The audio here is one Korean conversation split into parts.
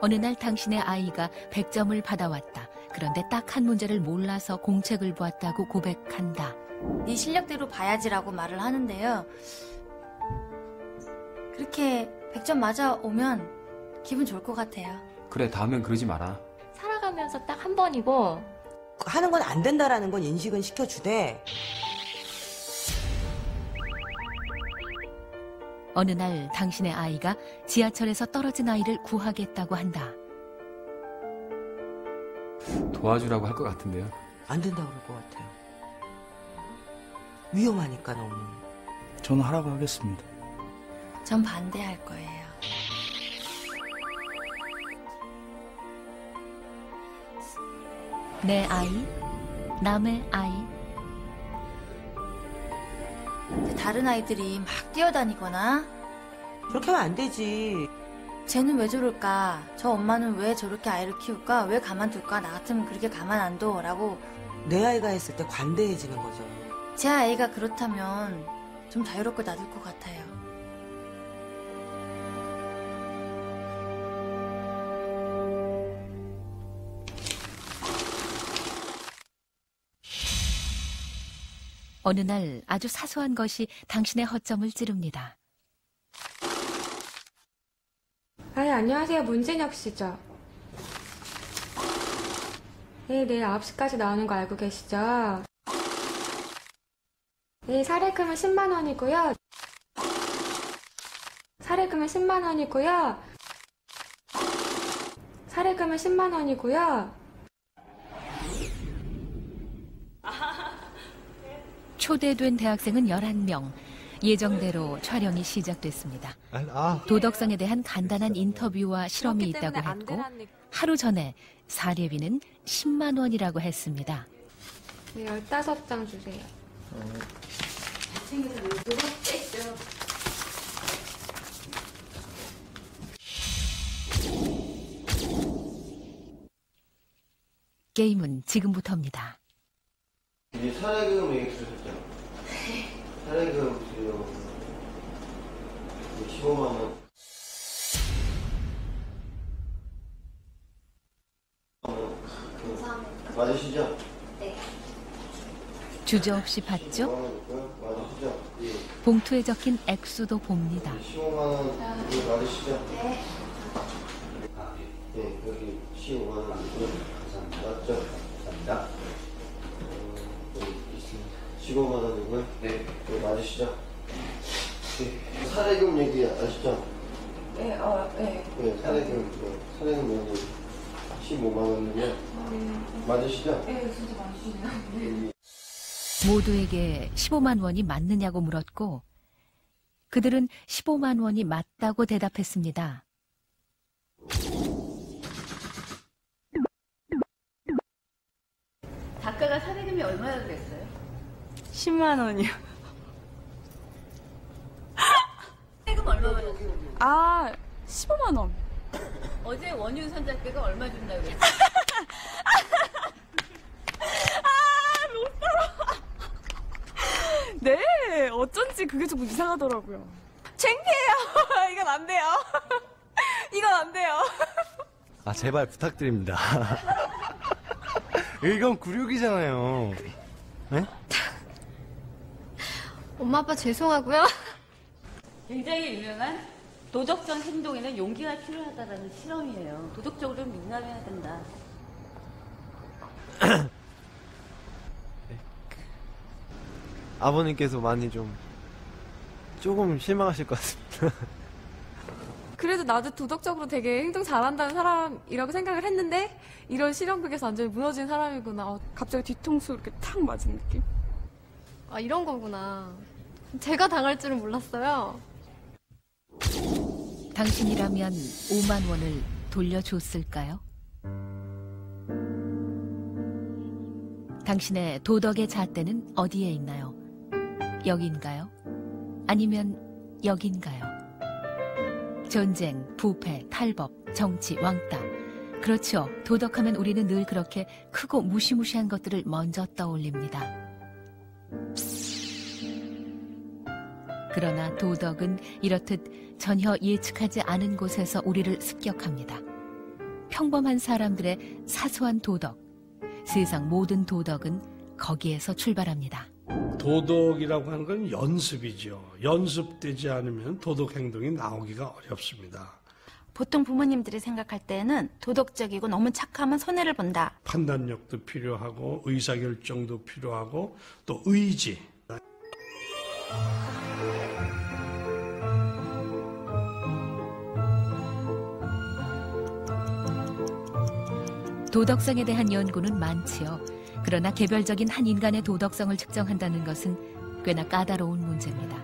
어느 날 당신의 아이가 100점을 받아왔다. 그런데 딱 한 문제를 몰라서 공책을 보았다고 고백한다. 네 실력대로 봐야지라고 말을 하는데요. 그렇게 100점 맞아오면 기분 좋을 것 같아요. 그래, 다음엔 그러지 마라. 살아가면서 딱 한 번이고 하는 건 안 된다라는 건 인식은 시켜주되. 어느 날 당신의 아이가 지하철에서 떨어진 아이를 구하겠다고 한다. 도와주라고 할 것 같은데요. 안 된다고 그럴 것 같아요. 위험하니까 너무. 저는 하라고 하겠습니다. 전 반대할 거예요. 내 아이, 남의 아이. 다른 아이들이 막 뛰어다니거나 그렇게 하면 안 되지. 쟤는 왜 저럴까? 저 엄마는 왜 저렇게 아이를 키울까? 왜 가만둘까? 나 같으면 그렇게 가만 안 둬. 라고 내 아이가 했을 때 관대해지는 거죠. 제 아이가 그렇다면 좀 자유롭게 놔둘 것 같아요. 어느 날 아주 사소한 것이 당신의 허점을 찌릅니다. 안녕하세요. 문진혁 씨죠? 네, 내일 9시까지 나오는 거 알고 계시죠? 네, 사례금은 10만 원이고요. 사례금은 10만 원이고요. 사례금은 10만 원이고요. 초대된 대학생은 11명. 예정대로 촬영이 시작됐습니다. 도덕성에 대한 간단한 인터뷰와 실험이 있다고 했고 하루 전에 사례비는 10만 원이라고 했습니다. 네, 15장 주세요. 게임은 지금부터입니다. 이제 사례금 얘기 주셨죠? 사례금 드리려고 15만 원. 감사합니다. 맞으시죠? 네. 주저없이 받죠? 맞으시죠? 예. 봉투에 적힌 액수도 봅니다. 15만 원 맞으시죠? 네. 네, 여기 15만 원 감사합니다. 맞죠? 감사합니다. 여기 있습니다. 15만 원이고요. 네. 네, 맞으시죠? 네. 사례금 얘기 아시죠? 네, 네. 네, 사례금 얘기 15만 원이고요. 맞으시죠? 네, 진짜 맞으시네요. 모두에게 15만 원이 맞느냐고 물었고 그들은 15만 원이 맞다고 대답했습니다. 작가가 사례금이 얼마나 그랬어요? 10만 원이요. 사례금 얼마나 줬어요? 15만 원. 어제 원윤선 작가가 얼마 준다고 그랬어요? 못 살아. 네, 어쩐지 그게 조금 이상하더라고요. 창피해요. 이건 안 돼요. 이건 안 돼요. 제발 부탁드립니다. 이건 굴욕이잖아요. 네? 엄마 아빠 죄송하고요. 굉장히 유명한 도덕적 행동에는 용기가 필요하다는 실험이에요. 도덕적으로 민감해야 된다. 아버님께서 많이 조금 실망하실 것 같습니다. 그래도 나도 도덕적으로 되게 행동 잘한다는 사람이라고 생각을 했는데 이런 실험극에서 완전히 무너진 사람이구나. 갑자기 뒤통수 이렇게 탁 맞은 느낌. 이런 거구나. 제가 당할 줄은 몰랐어요. 당신이라면 5만 원을 돌려줬을까요? 당신의 도덕의 잣대는 어디에 있나요? 여긴가요? 아니면 여긴가요? 전쟁, 부패, 탈법, 정치, 왕따. 그렇죠. 도덕하면 우리는 늘 그렇게 크고 무시무시한 것들을 먼저 떠올립니다. 그러나 도덕은 이렇듯 전혀 예측하지 않은 곳에서 우리를 습격합니다. 평범한 사람들의 사소한 도덕. 세상 모든 도덕은 거기에서 출발합니다. 도덕이라고 하는 건 연습이죠. 연습되지 않으면 도덕 행동이 나오기가 어렵습니다. 보통 부모님들이 생각할 때는 도덕적이고 너무 착하면 손해를 본다. 판단력도 필요하고 의사결정도 필요하고 또 의지. 도덕성에 대한 연구는 많지요. 그러나 개별적인 한 인간의 도덕성을 측정한다는 것은 꽤나 까다로운 문제입니다.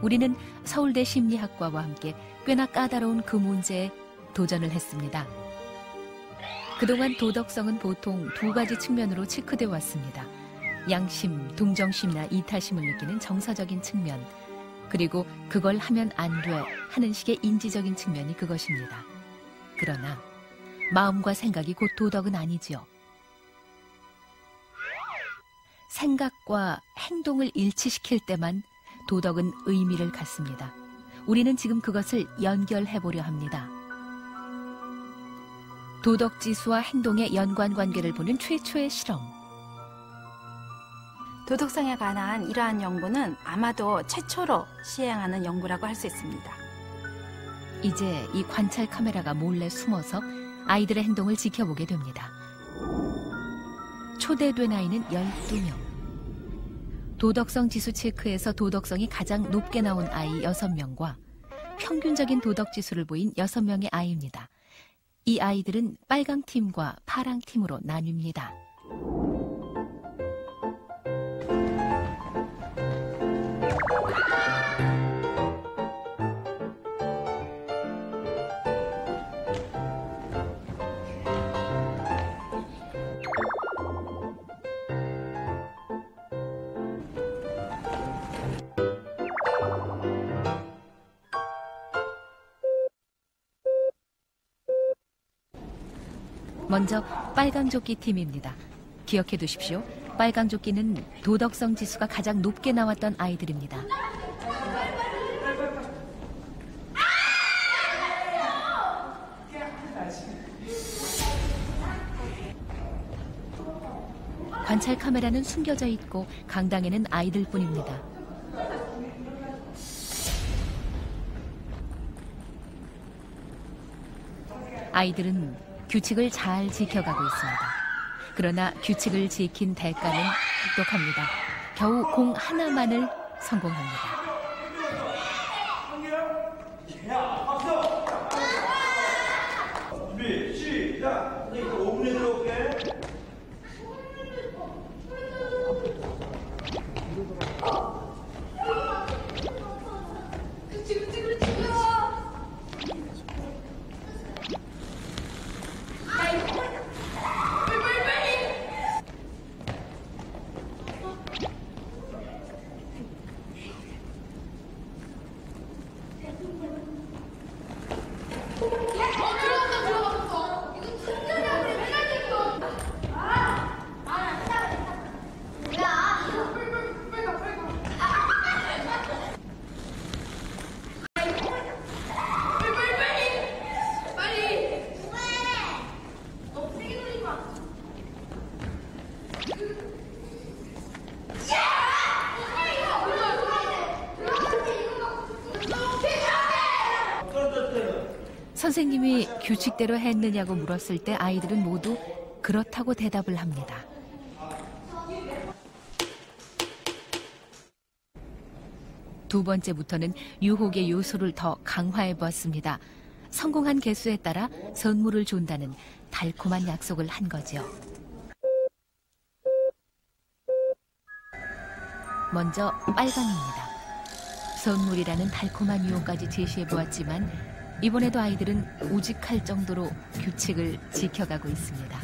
우리는 서울대 심리학과와 함께 꽤나 까다로운 그 문제에 도전을 했습니다. 그동안 도덕성은 보통 두 가지 측면으로 체크되어 왔습니다. 양심, 동정심이나 이타심을 느끼는 정서적인 측면, 그리고 그걸 하면 안 돼 하는 식의 인지적인 측면이 그것입니다. 그러나 마음과 생각이 곧 도덕은 아니지요. 생각과 행동을 일치시킬 때만 도덕은 의미를 갖습니다. 우리는 지금 그것을 연결해보려 합니다. 도덕지수와 행동의 연관관계를 보는 최초의 실험. 도덕성에 관한 이러한 연구는 아마도 최초로 시행하는 연구라고 할 수 있습니다. 이제 이 관찰 카메라가 몰래 숨어서 아이들의 행동을 지켜보게 됩니다. 초대된 아이는 12명. 도덕성 지수 체크에서 도덕성이 가장 높게 나온 아이 6명과 평균적인 도덕 지수를 보인 6명의 아이입니다. 이 아이들은 빨강 팀과 파랑 팀으로 나뉩니다. 먼저 빨강조끼 팀입니다. 기억해 두십시오. 빨강조끼는 도덕성 지수가 가장 높게 나왔던 아이들입니다. 관찰 카메라는 숨겨져 있고 강당에는 아이들뿐입니다. 아이들은 규칙을 잘 지켜가고 있습니다. 그러나 규칙을 지킨 대가는 똑똑합니다. 겨우 공 하나만을 성공합니다. 준비, 시작! 5분에 들어올게. 선생님이 규칙대로 했느냐고 물었을 때 아이들은 모두 그렇다고 대답을 합니다. 두 번째부터는 유혹의 요소를 더 강화해 보았습니다. 성공한 개수에 따라 선물을 준다는 달콤한 약속을 한 거죠. 먼저 빨강입니다. 선물이라는 달콤한 유혹까지 제시해 보았지만 이번에도 아이들은 우직할 정도로 규칙을 지켜가고 있습니다.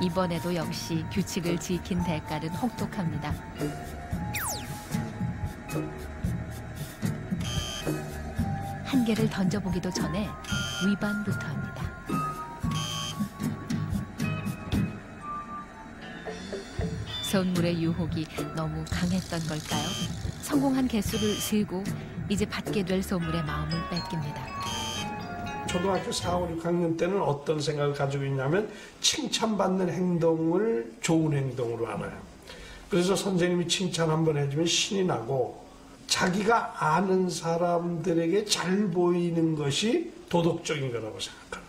이번에도 역시 규칙을 지킨 대가는 혹독합니다. 한 개를 던져보기도 전에 위반부터 합니다. 선물의 유혹이 너무 강했던 걸까요? 성공한 개수를 세고 이제 받게 될 선물의 마음을 뺏깁니다. 초등학교 4, 5, 6학년 때는 어떤 생각을 가지고 있냐면 칭찬받는 행동을 좋은 행동으로 알아요. 그래서 선생님이 칭찬 한번 해주면 신이 나고 자기가 아는 사람들에게 잘 보이는 것이 도덕적인 거라고 생각합니다.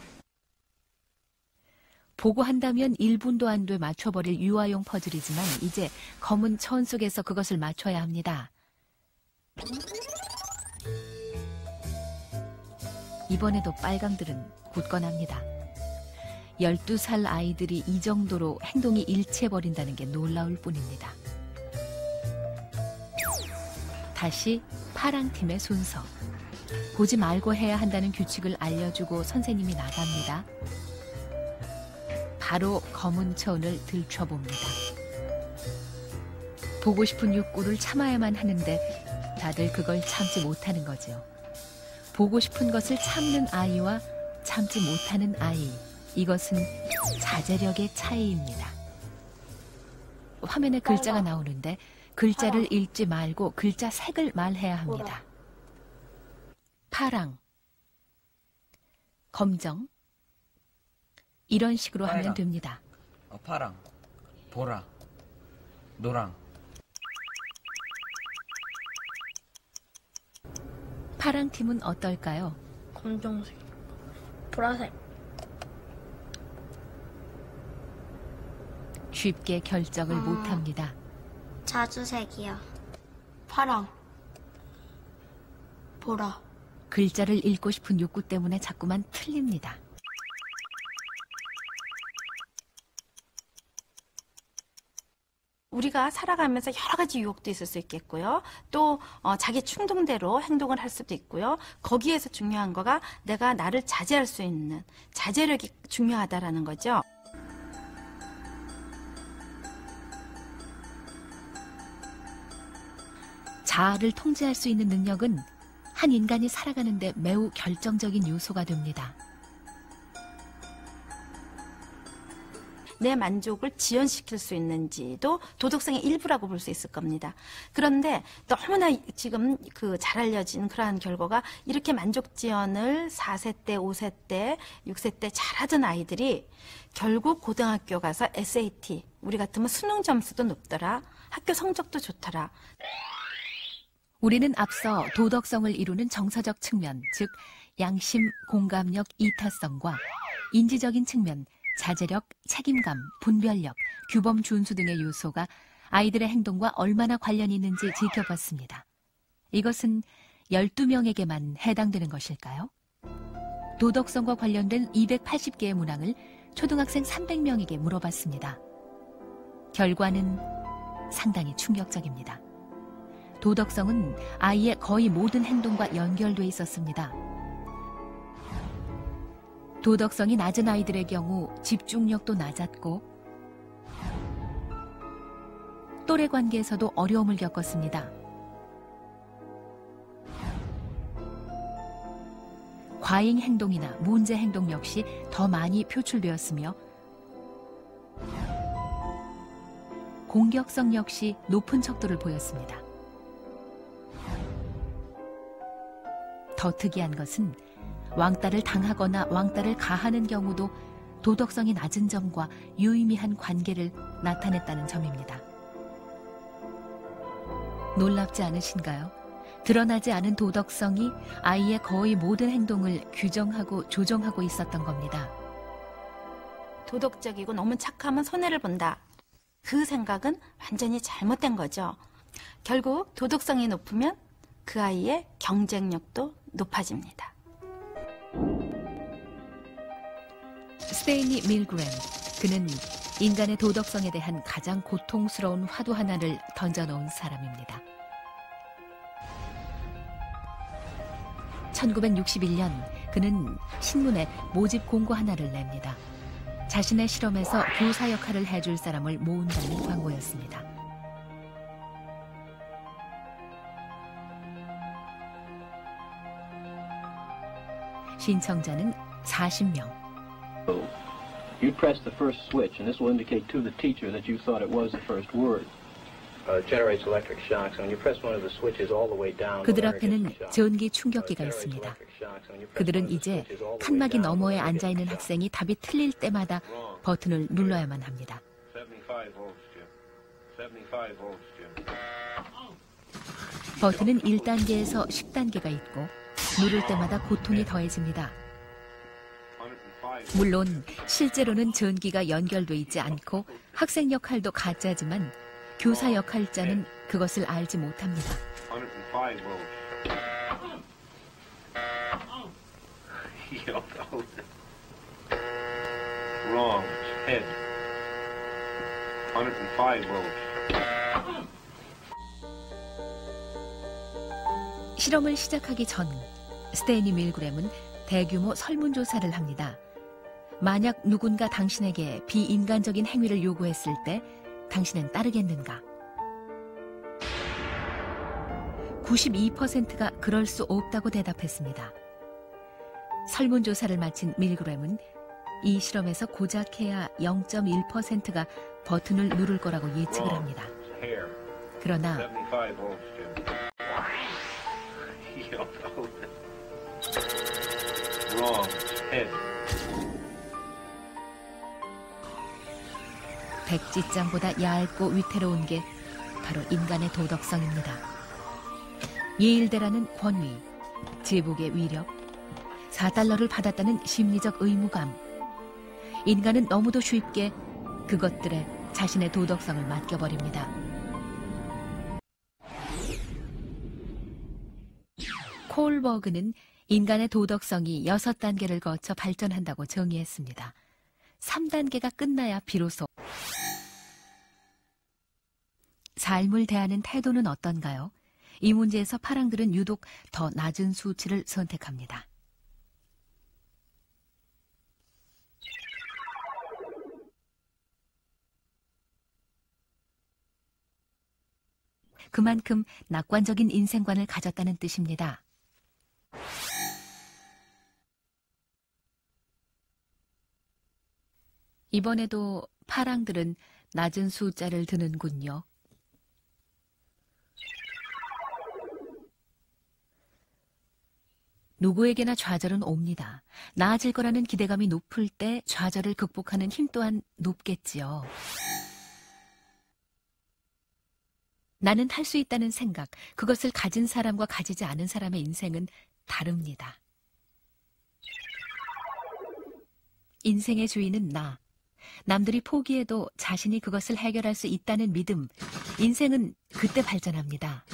보고 한다면 1분도 안 돼 맞춰버릴 유아용 퍼즐이지만 이제 검은 천 속에서 그것을 맞춰야 합니다. 이번에도 빨강들은 굳건합니다. 12살 아이들이 이 정도로 행동이 일치해버린다는 게 놀라울 뿐입니다. 다시 파랑팀의 순서. 보지 말고 해야 한다는 규칙을 알려주고 선생님이 나갑니다. 바로 검은 천을 들춰봅니다. 보고 싶은 욕구를 참아야만 하는데 다들 그걸 참지 못하는 거죠. 보고 싶은 것을 참는 아이와 참지 못하는 아이, 이것은 자제력의 차이입니다. 화면에 글자가 나오는데 글자를 읽지 말고 글자 색을 말해야 합니다. 파랑, 검정, 이런 식으로 빨강, 하면 됩니다. 파랑, 보라, 노랑. 파랑 팀은 어떨까요? 검정색, 보라색. 쉽게 결정을 못합니다. 자주색이요. 파랑, 보라. 글자를 읽고 싶은 욕구 때문에 자꾸만 틀립니다. 우리가 살아가면서 여러 가지 유혹도 있을 수 있겠고요. 또 자기 충동대로 행동을 할 수도 있고요. 거기에서 중요한 거가 내가 나를 자제할 수 있는 자제력이 중요하다라는 거죠. 자아를 통제할 수 있는 능력은 한 인간이 살아가는데 매우 결정적인 요소가 됩니다. 내 만족을 지연시킬 수 있는지도 도덕성의 일부라고 볼 수 있을 겁니다. 그런데 너무나 지금 잘 알려진 그러한 결과가 이렇게 만족 지연을 4세 때, 5세 때, 6세 때 잘하던 아이들이 결국 고등학교 가서 SAT, 우리 같으면 수능 점수도 높더라, 학교 성적도 좋더라. 우리는 앞서 도덕성을 이루는 정서적 측면, 즉 양심, 공감력, 이타성과 인지적인 측면, 자제력, 책임감, 분별력, 규범 준수 등의 요소가 아이들의 행동과 얼마나 관련이 있는지 지켜봤습니다. 이것은 12명에게만 해당되는 것일까요? 도덕성과 관련된 280개의 문항을 초등학생 300명에게 물어봤습니다. 결과는 상당히 충격적입니다. 도덕성은 아이의 거의 모든 행동과 연결돼 있었습니다. 도덕성이 낮은 아이들의 경우 집중력도 낮았고 또래 관계에서도 어려움을 겪었습니다. 과잉 행동이나 문제 행동 역시 더 많이 표출되었으며 공격성 역시 높은 척도를 보였습니다. 더 특이한 것은 왕따를 당하거나 왕따를 가하는 경우도 도덕성이 낮은 점과 유의미한 관계를 나타냈다는 점입니다. 놀랍지 않으신가요? 드러나지 않은 도덕성이 아이의 거의 모든 행동을 규정하고 조정하고 있었던 겁니다. 도덕적이고 너무 착하면 손해를 본다. 그 생각은 완전히 잘못된 거죠. 결국 도덕성이 높으면 그 아이의 경쟁력도 높아집니다. 스테이니 밀그램, 그는 인간의 도덕성에 대한 가장 고통스러운 화두 하나를 던져놓은 사람입니다. 1961년 그는 신문에 모집 공고 하나를 냅니다. 자신의 실험에서 교사 역할을 해줄 사람을 모은다는 광고였습니다. 신청자는 40명. You press the first switch, and this will indicate to the teacher that you thought it was the first word. Generates electric shocks. When you press one of the switches all the way down, 그들 앞에는 전기 충격기가 있습니다. 그들은 이제 칸막이 너머에 앉아있는 학생이 답이 틀릴 때마다 버튼을 눌러야만 합니다. 버튼은 1단계에서 10단계가 있고 누를 때마다 고통이 더해집니다. 물론 실제로는 전기가 연결돼 있지 않고 학생 역할도 가짜지만 교사 역할자는 그것을 알지 못합니다. Wrong. Head. 105 volts. 실험을 시작하기 전 스테이니 밀그램은 대규모 설문조사를 합니다. 만약 누군가 당신에게 비인간적인 행위를 요구했을 때 당신은 따르겠는가? 92%가 그럴 수 없다고 대답했습니다. 설문조사를 마친 밀그램은 이 실험에서 고작 해야 0.1%가 버튼을 누를 거라고 예측을 합니다. 그러나 백지장보다 얇고 위태로운 게 바로 인간의 도덕성입니다. 예일대라는 권위, 제복의 위력, 4달러를 받았다는 심리적 의무감. 인간은 너무도 쉽게 그것들에 자신의 도덕성을 맡겨버립니다. 콜버그는 인간의 도덕성이 6단계를 거쳐 발전한다고 정의했습니다. 3단계가 끝나야 비로소 삶을 대하는 태도는 어떤가요? 이 문제에서 파랑들은 유독 더 낮은 수치를 선택합니다. 그만큼 낙관적인 인생관을 가졌다는 뜻입니다. 이번에도 파랑들은 낮은 숫자를 드는군요. 누구에게나 좌절은 옵니다. 나아질 거라는 기대감이 높을 때 좌절을 극복하는 힘 또한 높겠지요. 나는 할 수 있다는 생각, 그것을 가진 사람과 가지지 않은 사람의 인생은 다릅니다. 인생의 주인은 나. 남들이 포기해도 자신이 그것을 해결할 수 있다는 믿음. 인생은 그때 발전합니다.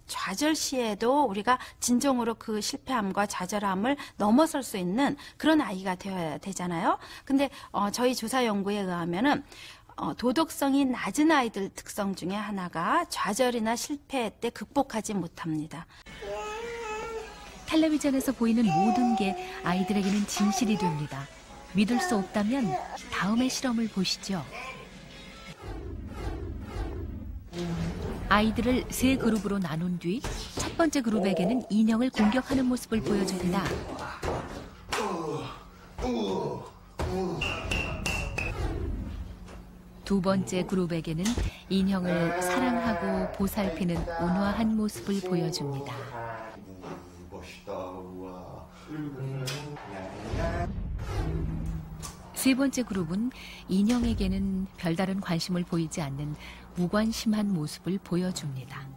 좌절 시에도 우리가 진정으로 그 실패함과 좌절함을 넘어설 수 있는 그런 아이가 되어야 되잖아요. 근데 저희 조사 연구에 의하면은 도덕성이 낮은 아이들 특성 중에 하나가 좌절이나 실패 때 극복하지 못합니다. 텔레비전에서 보이는 모든 게 아이들에게는 진실이 됩니다. 믿을 수 없다면 다음의 실험을 보시죠. 아이들을 3그룹으로 나눈 뒤 첫 번째 그룹에게는 인형을 공격하는 모습을 보여줍니다. 두 번째 그룹에게는 인형을 사랑하고 보살피는 온화한 모습을 보여줍니다. 세 번째 그룹은 인형에게는 별다른 관심을 보이지 않는 무관심한 모습을 보여줍니다.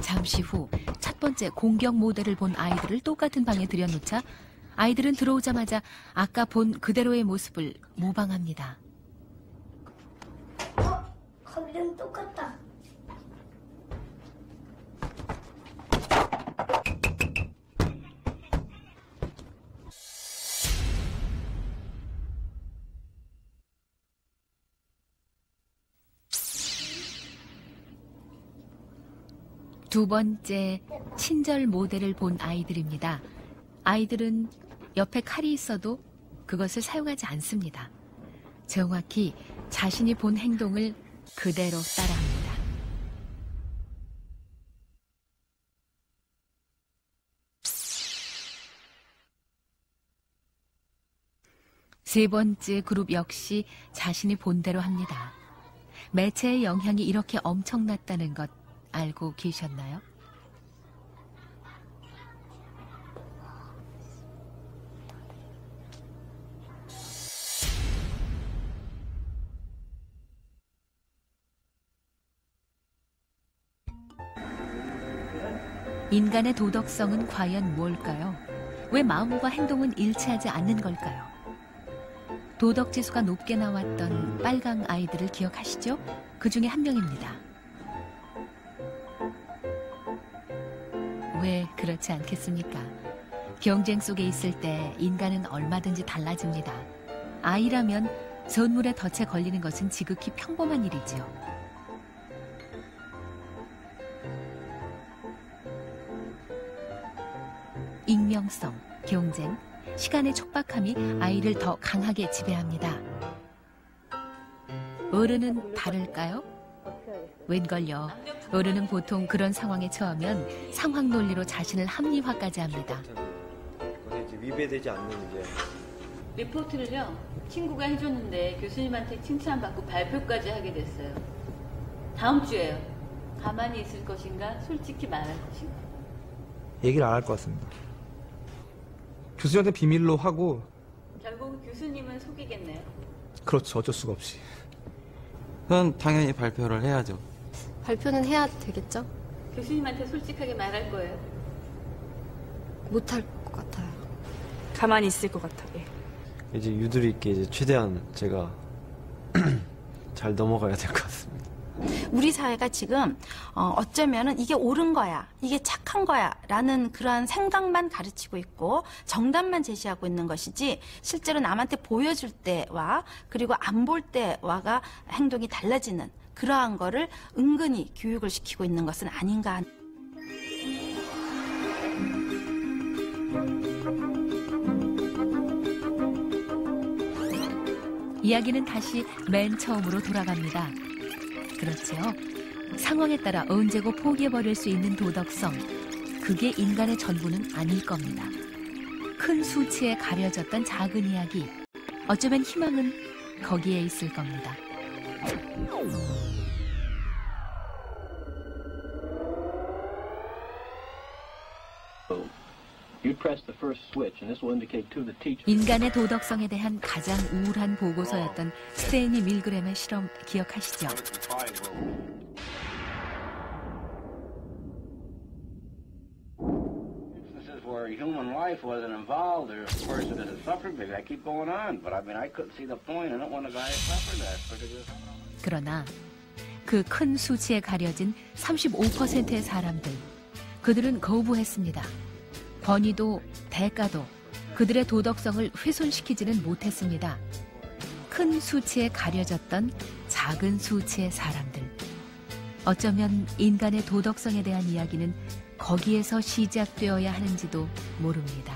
잠시 후 첫 번째 공격 모델을 본 아이들을 똑같은 방에 들여놓자 아이들은 들어오자마자 아까 본 그대로의 모습을 모방합니다. 거기는 똑같다. 두 번째 친절 모델을 본 아이들입니다. 아이들은 옆에 칼이 있어도 그것을 사용하지 않습니다. 정확히 자신이 본 행동을 그대로 따라합니다. 세 번째 그룹 역시 자신이 본대로 합니다. 매체의 영향이 이렇게 엄청났다는 것 알고 계셨나요? 인간의 도덕성은 과연 뭘까요? 왜 마음과 행동은 일치하지 않는 걸까요? 도덕지수가 높게 나왔던 빨강 아이들을 기억하시죠? 그 중에 한 명입니다. 왜 그렇지 않겠습니까? 경쟁 속에 있을 때 인간은 얼마든지 달라집니다. 아이라면 선물에 덫에 걸리는 것은 지극히 평범한 일이지요. 익명성, 경쟁, 시간의 촉박함이 아이를 더 강하게 지배합니다. 어른은 다를까요? 웬걸요. 어른은 보통 그런 상황에 처하면 상황 논리로 자신을 합리화까지 합니다. 위배되지 않는 이제 리포트를요 친구가 해줬는데 교수님한테 칭찬받고 발표까지 하게 됐어요. 다음 주에요. 가만히 있을 것인가 솔직히 말할 것인가. 얘기를 안 할 것 같습니다. 교수님한테 비밀로 하고 결국 교수님은 속이겠네요. 그렇죠. 어쩔 수가 없이. 그건 당연히 발표를 해야죠. 발표는 해야 되겠죠? 교수님한테 솔직하게 말할 거예요. 못할 것 같아요. 가만히 있을 것 같아. 이제 유두리 있게 이제 최대한 제가 잘 넘어가야 될 것 같습니다. 우리 사회가 지금 어쩌면은 이게 옳은 거야, 이게 착한 거야 라는 그러한 생각만 가르치고 있고 정답만 제시하고 있는 것이지 실제로 남한테 보여줄 때와 그리고 안 볼 때와가 행동이 달라지는 그러한 거를 은근히 교육을 시키고 있는 것은 아닌가. 이야기는 다시 맨 처음으로 돌아갑니다. 그렇죠. 상황에 따라 언제고 포기해버릴 수 있는 도덕성. 그게 인간의 전부는 아닐 겁니다. 큰 수치에 가려졌던 작은 이야기. 어쩌면 희망은 거기에 있을 겁니다. 인간의 도덕성에 대한 가장 우울한 보고서였던 스테이니 밀그램의 실험 기억하시죠? Where human life wasn't involved, or a person that had suffered, maybe I keep going on. But I mean, I couldn't see the point. I don't want a guy who suffered that. 그러나 그 큰 수치에 가려진 35%의 사람들, 그들은 거부했습니다. 권위도 대가도 그들의 도덕성을 훼손시키지는 못했습니다. 큰 수치에 가려졌던 작은 수치의 사람들. 어쩌면 인간의 도덕성에 대한 이야기는 거기에서 시작되어야 하는지도 모릅니다.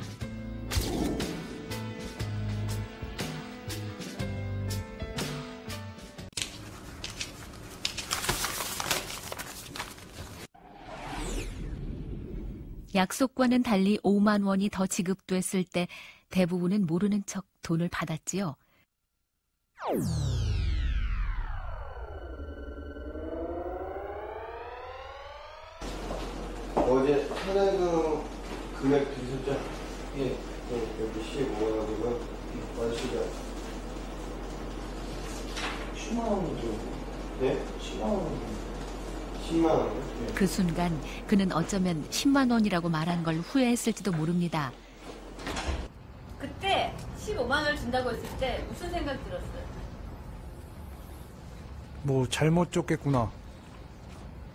약속과는 달리 5만 원이 더 지급됐을 때 대부분은 모르는 척 돈을 받았지요. 어제 현행금 금액 들으셨죠? 예. 여기 15만 원이면 완수가 10만 원이죠. 네? 10만 원. 10만 원. 그 순간 그는 어쩌면 10만 원이라고 말한 걸 후회했을지도 모릅니다. 그때 15만 원을 준다고 했을 때 무슨 생각 들었어요? 뭐 잘못 줬겠구나.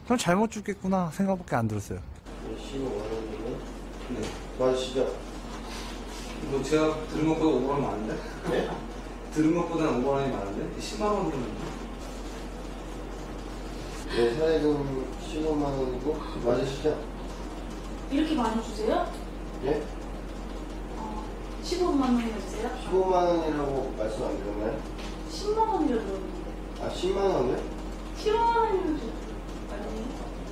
그냥 잘못 줬겠구나 생각밖에 안 들었어요. 15만 원이면 맞으시죠? 뭐 제가 들은 것보다 5만 원 많은데? 네? 들은 것보다는 5만 원이 많은데? 10만 원이면 네, 사례금 15만 원이고 맞으시죠? 이렇게 많이 주세요? 예? 15만 원이나 주세요? 15만 원이라고 말씀 안 드렸나요? 10만 원이라고 그러는데. 아, 10만 원이요? 15만 원이면 좀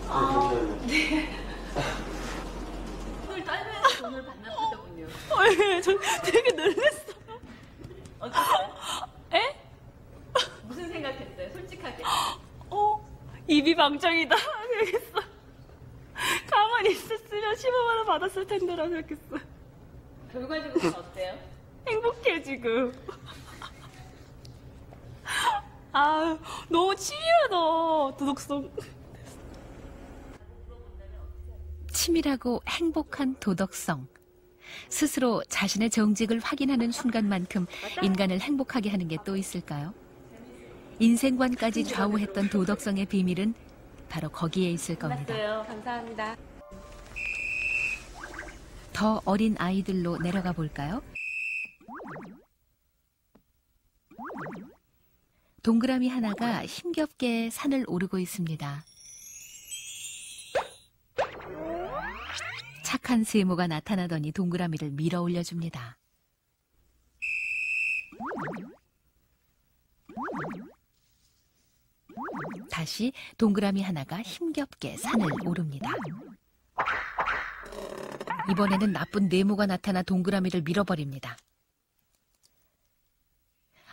아니에요? 네. 오늘 떨면서 돈을 반납했더군요. 저 되게 놀랐어요. 어떻게 비방정이다 생각했어. 가만히 있었으면 15만 원 받았을 텐데라고 생각했어. 결과적으로는 어때요? 행복해 지금. 아 너무 치밀하다 도덕성. 치밀하고 행복한 도덕성. 스스로 자신의 정직을 확인하는 순간만큼 인간을 행복하게 하는 게 또 있을까요? 인생관까지 좌우했던 도덕성의 비밀은 바로 거기에 있을 겁니다. 맞아요. 감사합니다. 더 어린 아이들로 내려가 볼까요? 동그라미 하나가 힘겹게 산을 오르고 있습니다. 착한 세모가 나타나더니 동그라미를 밀어 올려줍니다. 다시 동그라미 하나가 힘겹게 산을 오릅니다. 이번에는 나쁜 네모가 나타나 동그라미를 밀어버립니다.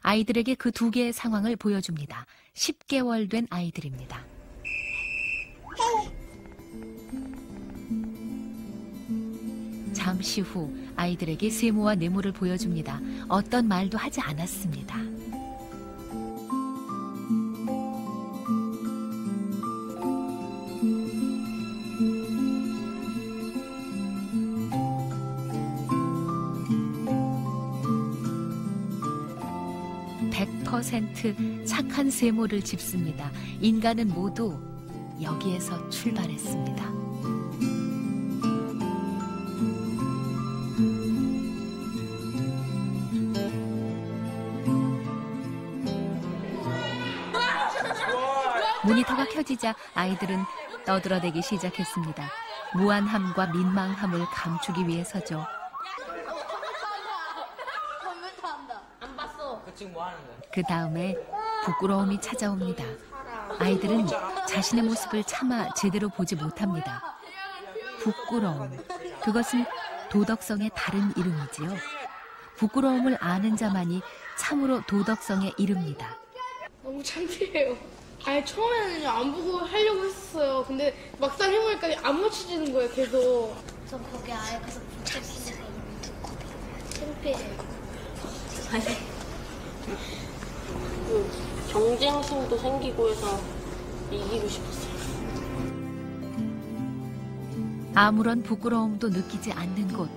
아이들에게 그 두 개의 상황을 보여줍니다. 10개월 된 아이들입니다. 잠시 후 아이들에게 세모와 네모를 보여줍니다. 어떤 말도 하지 않았습니다. 착한 세모를 짚습니다. 인간은 모두 여기에서 출발했습니다. 모니터가 켜지자 아이들은 떠들어대기 시작했습니다. 무안함과 민망함을 감추기 위해서죠. 그 다음에 부끄러움이 찾아옵니다. 아이들은 자신의 모습을 차마 제대로 보지 못합니다. 부끄러움, 그것은 도덕성의 다른 이름이지요. 부끄러움을 아는 자만이 참으로 도덕성에 이릅니다. 너무 창피해요. 아니 처음에는 안 보고 하려고 했었어요. 근데 막상 해보니까 안 맞춰지는 거예요, 계속. 저 거기 아예 가서 붙잡히니까 창피해요. 아니. 경쟁심도 생기고 해서 이기고 싶었어요. 아무런 부끄러움도 느끼지 않는 곳,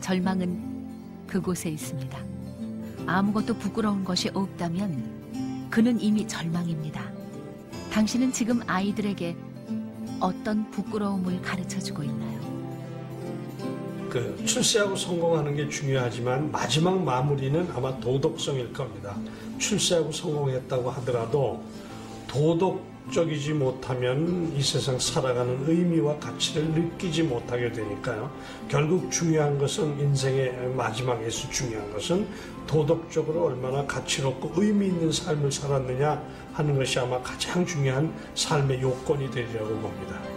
절망은 그곳에 있습니다. 아무것도 부끄러운 것이 없다면 그는 이미 절망입니다. 당신은 지금 아이들에게 어떤 부끄러움을 가르쳐주고 있나요? 출세하고 성공하는 게 중요하지만 마지막 마무리는 아마 도덕성일 겁니다. 출세하고 성공했다고 하더라도 도덕적이지 못하면 이 세상 살아가는 의미와 가치를 느끼지 못하게 되니까요. 결국 중요한 것은 인생의 마지막에서 중요한 것은 도덕적으로 얼마나 가치롭고 의미 있는 삶을 살았느냐 하는 것이 아마 가장 중요한 삶의 요건이 되리라고 봅니다.